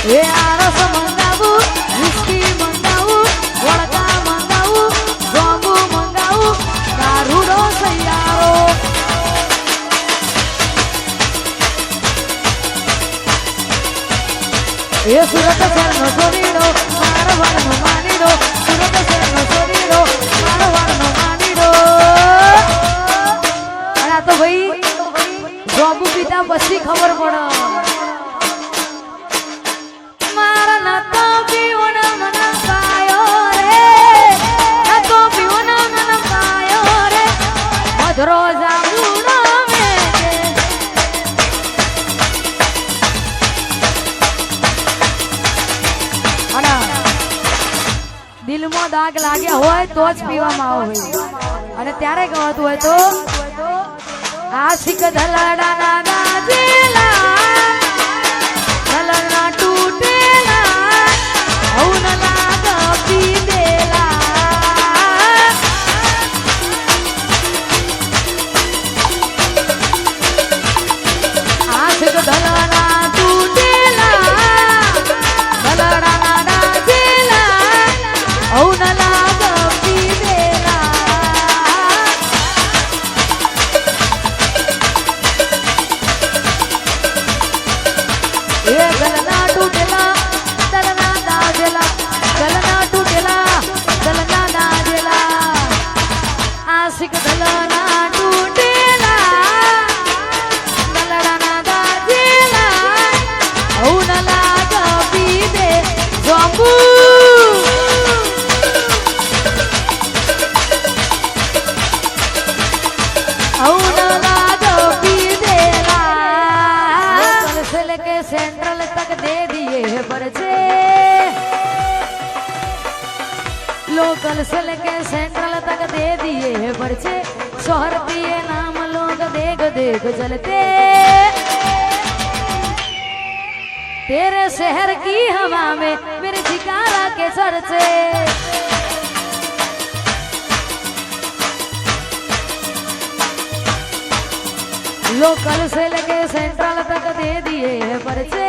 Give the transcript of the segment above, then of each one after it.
એ આરસ મંગાવું, વિસ્કી મંગાવું, વડકા મંગાવું, જોંબુ મંગાવું, દારૂડો સૈયારો. એ સુરત શહેરનો છોરીડો, મારવાડનો માનીડો, સુરત શહેરનો છોરીડો, મારવાડનો માનીડો. અને આ તો ભાઈ જોંબુ પીતા પછી ખબર પડે. દિલમાં દાગ લાગ્યા હોય તો જ પીવામાં આવે અને ત્યારે ગવાતું હોય તો આશિક ધલાડાના દાજેલા ધલના તૂટેલા હઉન લાગ પીદેલા આશિક ધલના તૂટેલા ધલડાના દાજેલા હઉન લાગ પીદેલા. એ ગલના તૂટેલા દલના દાજેલા, ગલના તૂટેલા દલના દાજેલા. આશિક દલના તૂટેલા દલડાના દાજેલા હઉન લાગ પીદે જોંબુ. सेंट्रल तक दे दिए है पर्चे, लोकल से लेके सेंट्रल तक दे दिए है पर्चे. शोहर दिए नाम लोग देख देख चलते, तेरे शहर की हवा में मेरे जिकारा के चर्चे. लोकल से लेके सेंट्रल तक दे दिए हैं पर्चे,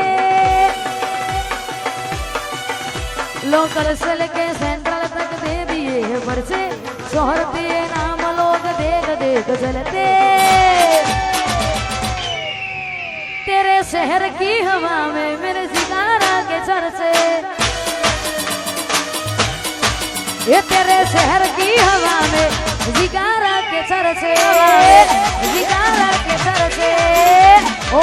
लोकल से लेके सेंट्रल तक दे दिए हैं पर्चे. शोहर दिए नाम लोग देख देख चलते, तेरे शहर की हवा में मेरे सितारा के चर्चे. ये तेरे शहर की हवा में जिकारा के चर्चे, जिकारा के चर्चे. ओ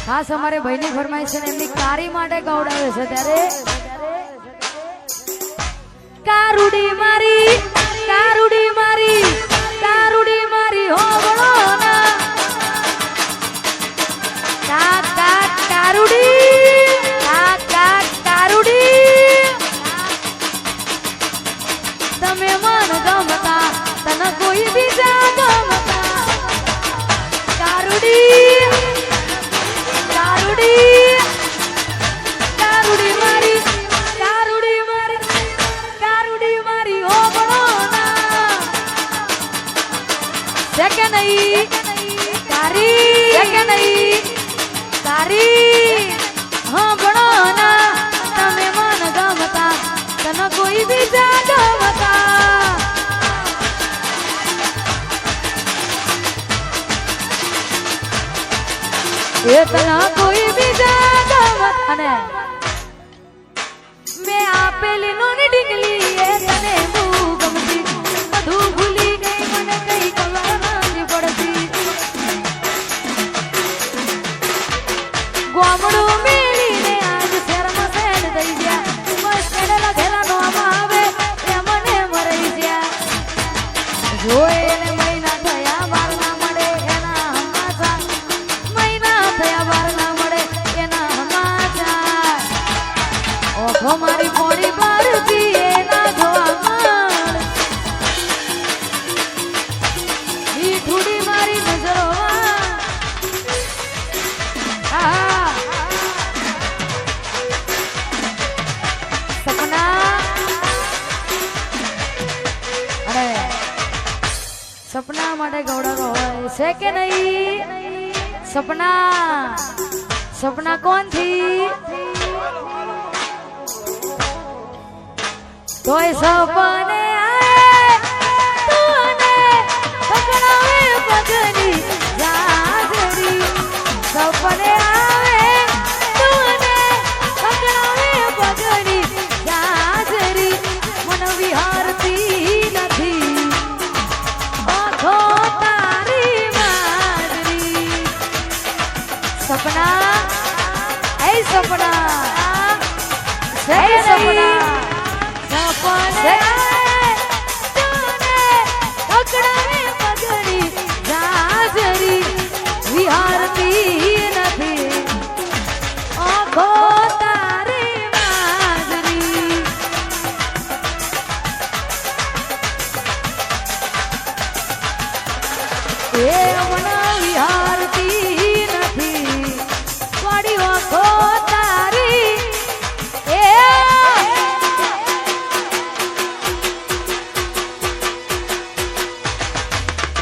ખાસ અમારે ભાઈની ફરમાઈશ છે ને એમની કારી માટે ગવડાવે છે. ત્યારે કારુડી મારી, કારુડી મારી, કારુડી મારી હોબળો ના કાક કાક કારુડી, કાક કાક કારુડી. તમે મન ગમતા તને કોઈ બીજા ગમતા કારુડી. કારુડી મારી, કારુડી મારી, કારુડી મારી હો બળો ના છે કે નહીં કારી, છે કે નહીં કારી હો બળો ના. તમે મન ગમતા તને કોઈ બીજા ગમતા એ તને કોઈ બીજા ગમત. અને મેં આપેલી નોની ડીંગલી એ તને બહુ ગમતી, બધું ભૂલી ગઈ મને કઈ ખબર નથી પડતી. ગોમડું મેળીને આજ શહેરમાં સેડ થઈ ગયા, બસ સેડ લખેલા નોમ આવે એ મને મરી ગયા. જોઈ એને મહિના થયા બાર ના મળે એના હમાસા, મહિના થયા બાર ના મળે એના હમાસા. ઓખો મારી પોડી બારથી એના જોવા તારા માટે ગૌડાનો હોય છે કે નહીં? સપના સપના કોણ થી? તોય સપને આए તુને પકડાવે પગની જાજરી સપને આવે તુને પકડાવે પગની જાજરી મન વિહારતી નથી આંખો તારી માજરી સપના એ સપના એ સપના સપને તુને પકડાવે પગની જાજરી વિહારતી નથી આંખો તારી માજરી એ મન વિહારતી નથી પડી આંખો તારી એ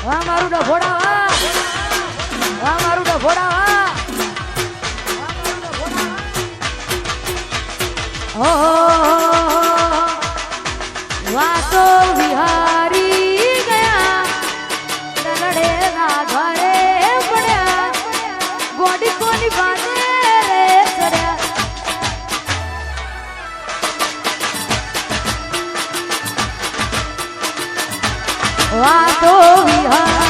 વાહ મારું ડફોડા વાહ મારું ડફોડા વાતો વિહારી ગયા લડેલા ઘરે પડ્યા ગોડી કોની બાજે રે ચડ્યા વાતો વિહારી